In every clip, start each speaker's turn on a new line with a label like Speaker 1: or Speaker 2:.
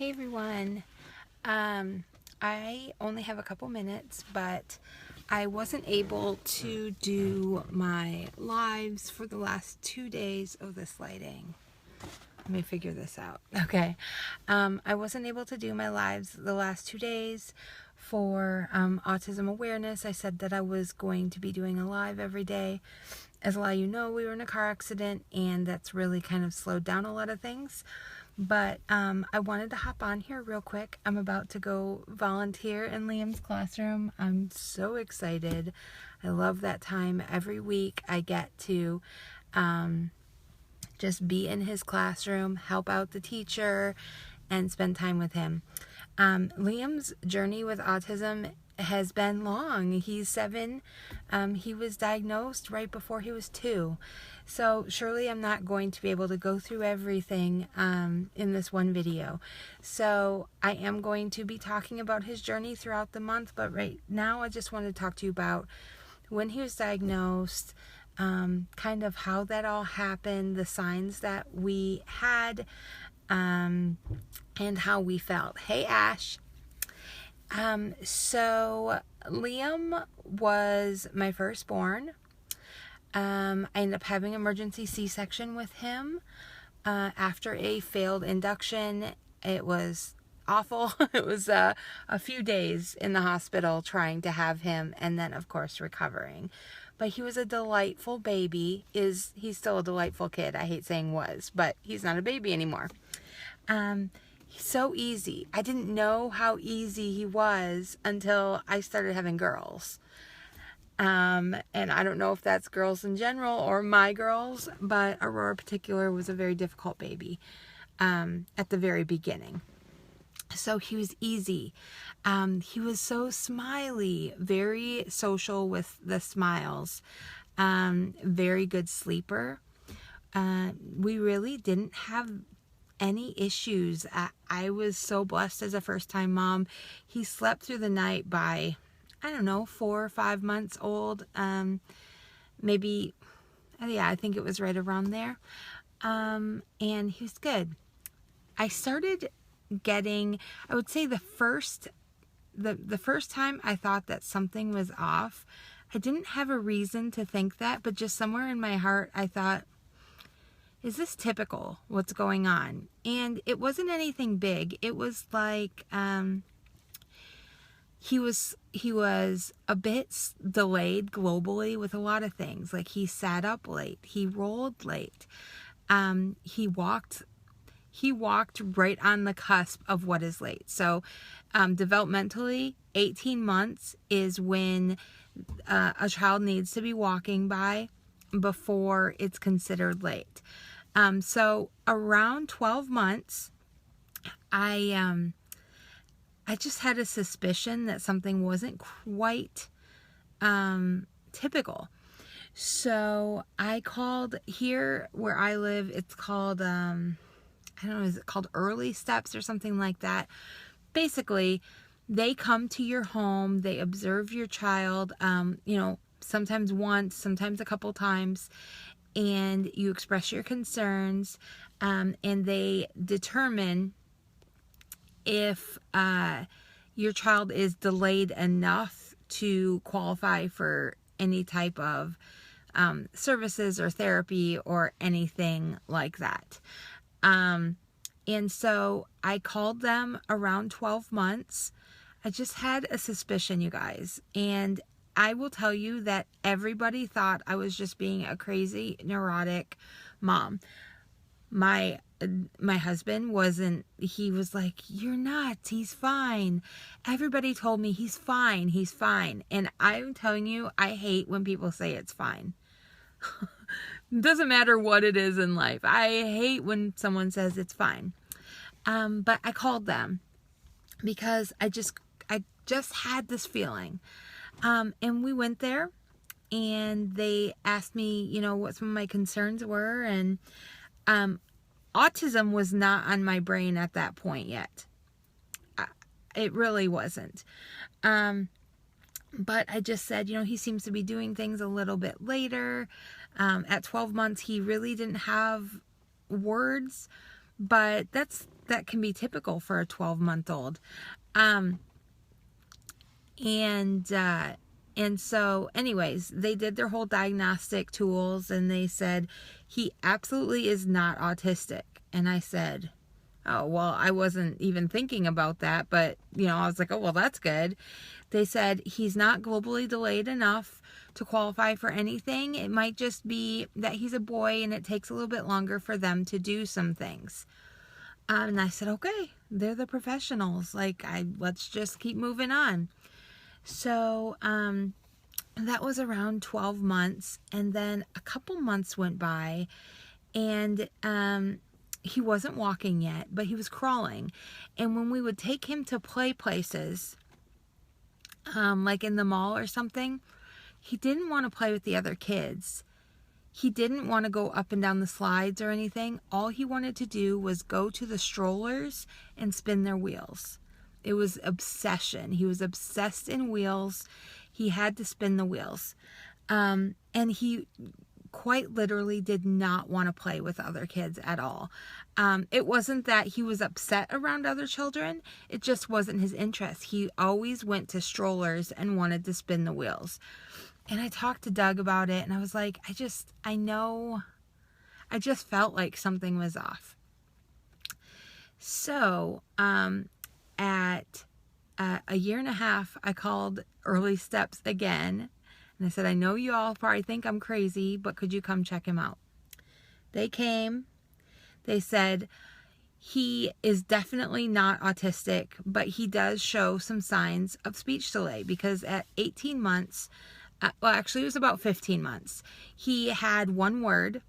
Speaker 1: Hey everyone. I only have a couple minutes, but I wasn't able to do my lives for the last 2 days of this lighting. Let me figure this out. Okay. I wasn't able to do my lives the last 2 days for autism awareness. I said that I was going to be doing a live every day. As a lot of you know, we were in a car accident, and that's really kind of slowed down a lot of things. But I wanted to hop on here real quick. I'm about to go volunteer in Liam's classroom. I'm so excited. I love that time. Every week I get to just be in his classroom, help out the teacher, and spend time with him. Liam's journey with autism has been long. He's 7. He was diagnosed right before he was 2. So surely I'm not going to be able to go through everything in this one video. So I am going to be talking about his journey throughout the month, but right now I just want to talk to you about when he was diagnosed, kind of how that all happened, the signs that we had, and how we felt. Hey, Ash. So Liam was my firstborn. I ended up having emergency C-section with him after a failed induction. It was awful. It was a few days in the hospital trying to have him, and then of course recovering. But he was a delightful baby. He's still a delightful kid. I hate saying was, but he's not a baby anymore. He's so easy. I didn't know how easy he was until I started having girls. And I don't know if that's girls in general or my girls, but Aurora in particular was a very difficult baby at the very beginning. So he was easy. He was so smiley, very social with the smiles, very good sleeper. We really didn't have any issues. I was so blessed as a first-time mom. He slept through the night by, I don't know, 4 or 5 months old. Maybe, yeah, I think it was right around there. And he was good. I started getting, I would say the first time I thought that something was off. I didn't have a reason to think that, but just somewhere in my heart I thought, is this typical, what's going on? And it wasn't anything big. It was like he was a bit delayed globally with a lot of things. Like he sat up late, he rolled late, he walked right on the cusp of what is late. So developmentally, 18 months is when a child needs to be walking by before it's considered late. So around 12 months, I just had a suspicion that something wasn't quite typical. So I called here where I live. It's called, I don't know, is it called Early Steps or something like that? Basically, they come to your home, they observe your child, sometimes once, sometimes a couple times, and you express your concerns, and they determine if your child is delayed enough to qualify for any type of services or therapy or anything like that. And so I called them around 12 months. I just had a suspicion, you guys. And I will tell you that everybody thought I was just being a crazy, neurotic mom. My husband wasn't. He was like, "You're nuts. He's fine." Everybody told me he's fine. He's fine. And I'm telling you, I hate when people say it's fine. Doesn't matter what it is in life. I hate when someone says it's fine. But I called them because I just had this feeling. And we went there, and they asked me, what some of my concerns were, and autism was not on my brain at that point yet. It really wasn't. But I just said, he seems to be doing things a little bit later. At 12 months, he really didn't have words, but that's that can be typical for a 12-month-old. And so anyways, they did their whole diagnostic tools, and they said he absolutely is not autistic. And I said, oh, well, I wasn't even thinking about that, but I was like, oh, well, that's good. They said he's not globally delayed enough to qualify for anything. It might just be that he's a boy and it takes a little bit longer for them to do some things. And I said, okay, they're the professionals. Let's just keep moving on. So, that was around 12 months. And then a couple months went by, and, he wasn't walking yet, but he was crawling. And when we would take him to play places, like in the mall or something, he didn't want to play with the other kids. He didn't want to go up and down the slides or anything. All he wanted to do was go to the strollers and spin their wheels. It was obsession. He was obsessed in wheels. He had to spin the wheels. And he quite literally did not want to play with other kids at all. It wasn't that he was upset around other children. It just wasn't his interest. He always went to strollers and wanted to spin the wheels. And I talked to Doug about it, and I was like, I just felt like something was off. So, at a year and a half, I called Early Steps again. And I said, I know you all probably think I'm crazy, but could you come check him out? They came. They said, he is definitely not autistic, but he does show some signs of speech delay, because at 18 months, well, actually it was about 15 months, he had one word.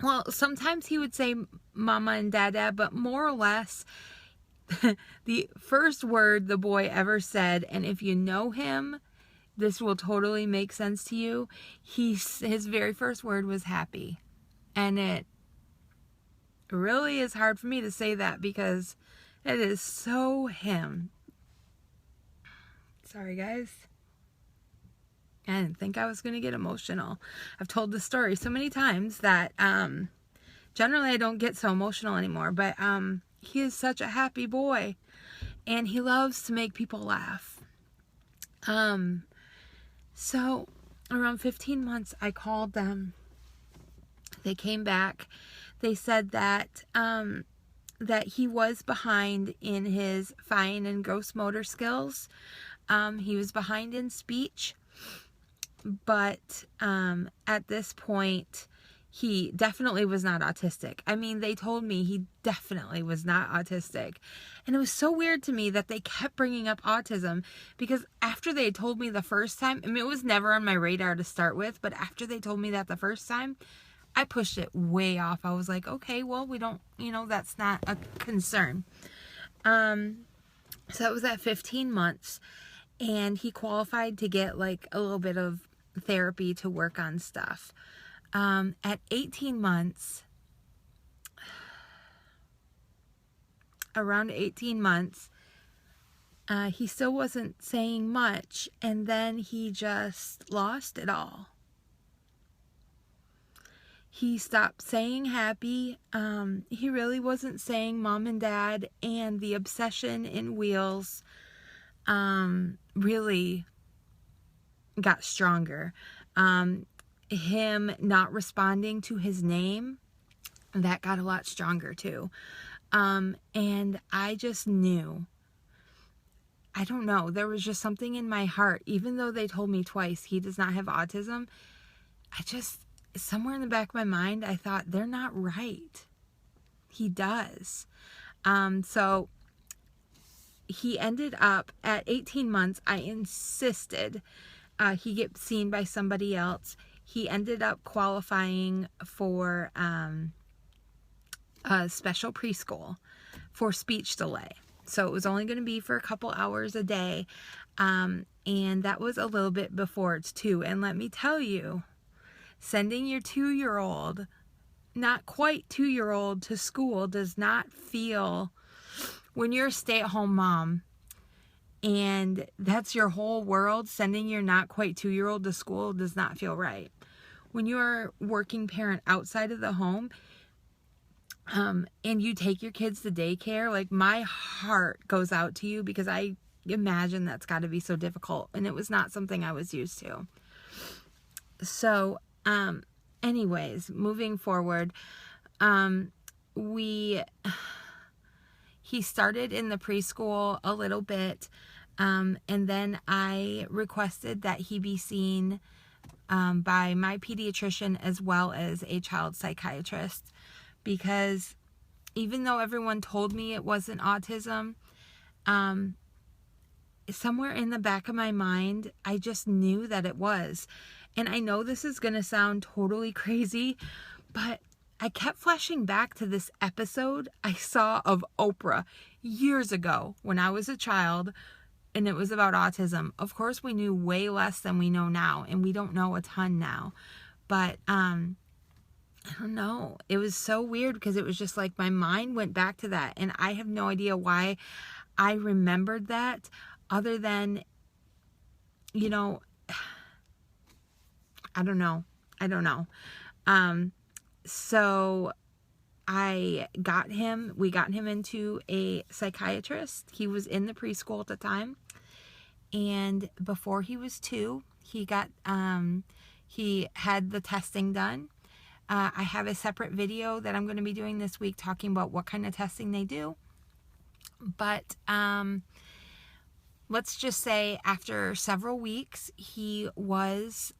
Speaker 1: Well, sometimes he would say mama and dada, but more or less, the first word the boy ever said, and if you know him, this will totally make sense to you. His very first word was happy. And it really is hard for me to say that because it is so him. Sorry, guys. I didn't think I was going to get emotional. I've told this story so many times that generally I don't get so emotional anymore. But he is such a happy boy. And he loves to make people laugh. So around 15 months, I called them. They came back. They said that that he was behind in his fine and gross motor skills. He was behind in speech, but at this point, he definitely was not autistic. I mean, they told me he definitely was not autistic. And it was so weird to me that they kept bringing up autism, because after they told me the first time, I mean, it was never on my radar to start with, but after they told me that the first time, I pushed it way off. I was like, okay, well, we don't, that's not a concern. So that was at 15 months, and he qualified to get like a little bit of therapy to work on stuff. At 18 months, around 18 months, he still wasn't saying much, and then he just lost it all. He stopped saying happy. He really wasn't saying mom and dad, and the obsession in wheels really got stronger. Him not responding to his name, that got a lot stronger too. And I just knew, I don't know, there was just something in my heart, even though they told me twice he does not have autism, somewhere in the back of my mind, I thought, they're not right. He does. So he ended up at 18 months, I insisted he get seen by somebody else. He ended up qualifying for a special preschool for speech delay. So it was only going to be for a couple hours a day. And that was a little bit before it's 2. And let me tell you, sending your 2-year-old, not quite 2-year-old, to school does not feel, when you're a stay-at-home mom and that's your whole world, sending your not quite 2-year-old to school does not feel right. When you're a working parent outside of the home, and you take your kids to daycare, like, my heart goes out to you, because I imagine that's got to be so difficult, and it was not something I was used to. So, anyways, moving forward, he started in the preschool a little bit, and then I requested that he be seen by my pediatrician as well as a child psychiatrist, because even though everyone told me it wasn't autism, somewhere in the back of my mind, I just knew that it was. And I know this is going to sound totally crazy, but I kept flashing back to this episode I saw of Oprah years ago when I was a child, and it was about autism. Of course, we knew way less than we know now, and we don't know a ton now. But, I don't know. It was so weird, because it was just like my mind went back to that, and I have no idea why I remembered that, other than, you know, I don't know. So we got him into a psychiatrist. He was in the preschool at the time. And before he was 2, he had the testing done. I have a separate video that I'm going to be doing this week talking about what kind of testing they do. But, let's just say after several weeks, he was,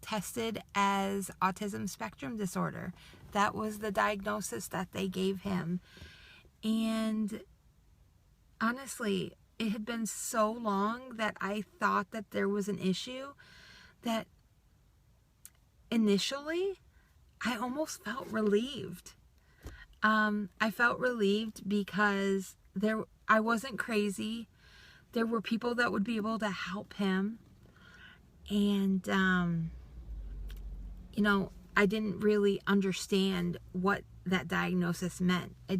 Speaker 1: tested as autism spectrum disorder. That was the diagnosis that they gave him. And honestly, it had been so long that I thought that there was an issue, that initially I almost felt relieved. I felt relieved because I wasn't crazy. There were people that would be able to help him. And, you know, I didn't really understand what that diagnosis meant. I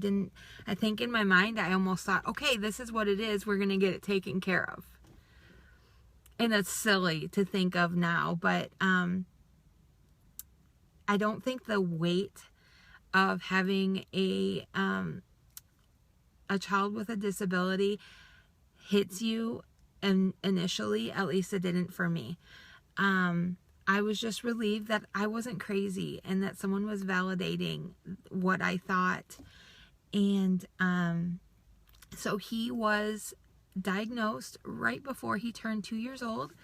Speaker 1: think in my mind, I almost thought, okay, this is what it is. We're going to get it taken care of. And it's silly to think of now, but, I don't think the weight of having a child with a disability hits you initially. At least it didn't for me. I was just relieved that I wasn't crazy, and that someone was validating what I thought. And so he was diagnosed right before he turned 2 years old.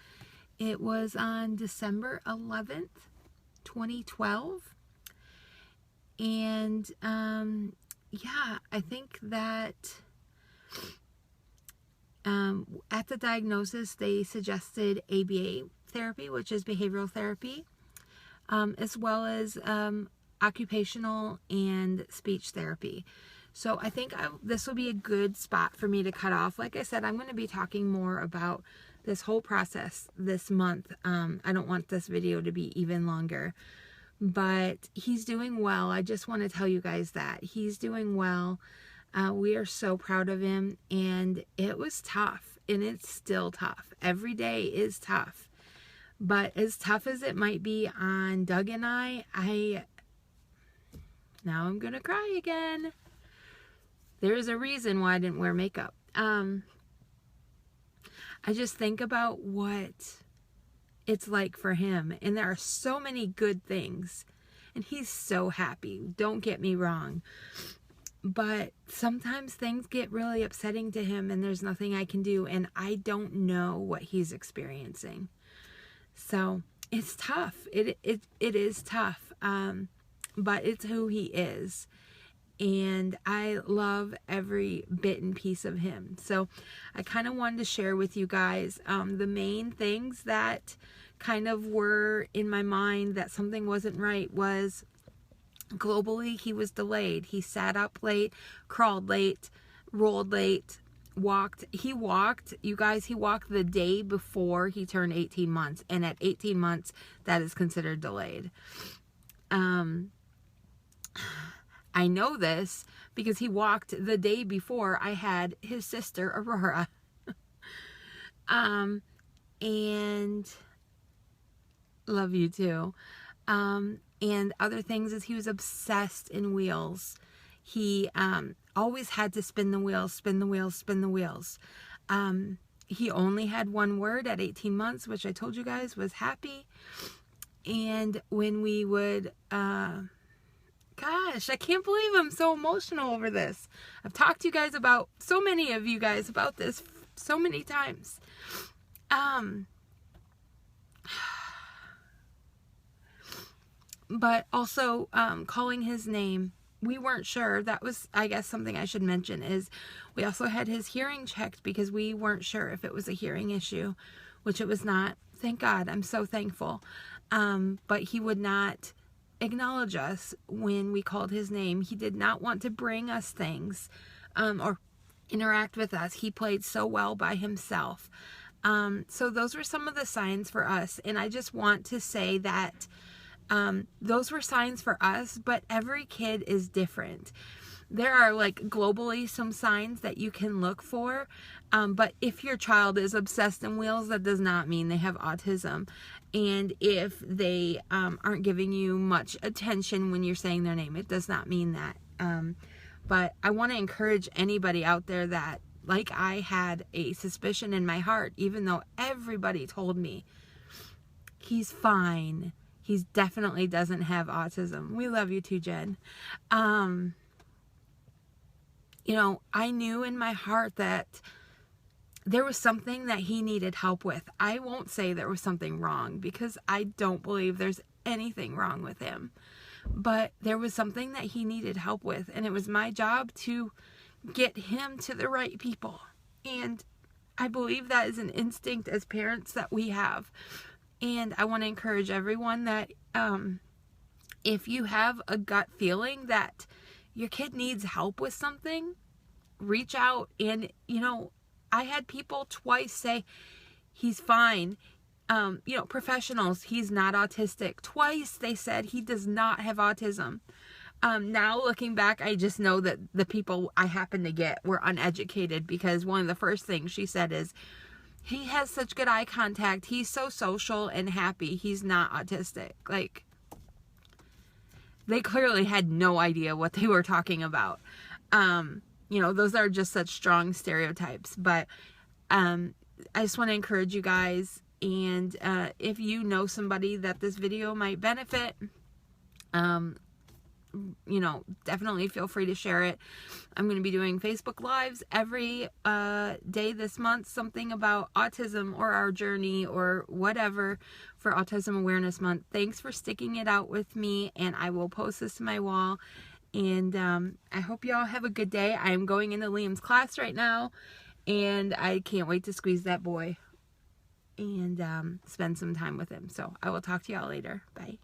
Speaker 1: It was on December 11th, 2012. And yeah, I think that at the diagnosis, they suggested ABA therapy, which is behavioral therapy, as well as occupational and speech therapy. So I think this will be a good spot for me to cut off. Like I said, I'm going to be talking more about this whole process this month. I don't want this video to be even longer, but he's doing well. I just want to tell you guys that he's doing well. We are so proud of him, and it was tough, and it's still tough. Every day is tough. But as tough as it might be on Doug and I, now I'm going to cry again. There's a reason why I didn't wear makeup. I just think about what it's like for him. And there are so many good things. And he's so happy. Don't get me wrong. But sometimes things get really upsetting to him, and there's nothing I can do. And I don't know what he's experiencing. So it's tough. It is tough. But it's who he is. And I love every bit and piece of him. So I kind of wanted to share with you guys the main things that kind of were in my mind that something wasn't right was globally he was delayed. He sat up late, crawled late, rolled late, walked. He walked, you guys, he walked the day before he turned 18 months. And at 18 months, that is considered delayed. I know this because he walked the day before I had his sister, Aurora. And love you too. And other things is he was obsessed in wheels. He always had to spin the wheels, spin the wheels, spin the wheels. He only had one word at 18 months, which I told you guys was happy. And when we would, gosh, I can't believe I'm so emotional over this. I've talked to you guys about, so many of you guys about this so many times. But also calling his name, we weren't sure. That was, I guess, something I should mention is we also had his hearing checked because we weren't sure if it was a hearing issue, which it was not. Thank God. I'm so thankful. But he would not acknowledge us when we called his name. He did not want to bring us things or interact with us. He played so well by himself. So those were some of the signs for us. And I just want to say that those were signs for us, but every kid is different. There are like globally some signs that you can look for, but if your child is obsessed in wheels, that does not mean they have autism. And if they aren't giving you much attention when you're saying their name, it does not mean that. But I want to encourage anybody out there that, like I had a suspicion in my heart, even though everybody told me he's fine. He definitely doesn't have autism. We love you too, Jen. You know, I knew in my heart that there was something that he needed help with. I won't say there was something wrong because I don't believe there's anything wrong with him. But there was something that he needed help with, and it was my job to get him to the right people. And I believe that is an instinct as parents that we have. And I want to encourage everyone that if you have a gut feeling that your kid needs help with something, reach out. And, you know, I had people twice say, he's fine. You know, professionals, he's not autistic. Twice they said he does not have autism. Now looking back, I just know that the people I happened to get were uneducated, because one of the first things she said is, he has such good eye contact. He's so social and happy. He's not autistic. Like, they clearly had no idea what they were talking about. You know, those are just such strong stereotypes. But I just want to encourage you guys. And if you know somebody that this video might benefit, you know, definitely feel free to share it. I'm going to be doing Facebook Lives every day this month, something about autism or our journey or whatever for Autism Awareness Month. Thanks for sticking it out with me, and I will post this to my wall. And I hope you all have a good day. I am going into Liam's class right now, and I can't wait to squeeze that boy and spend some time with him. So I will talk to y'all later. Bye.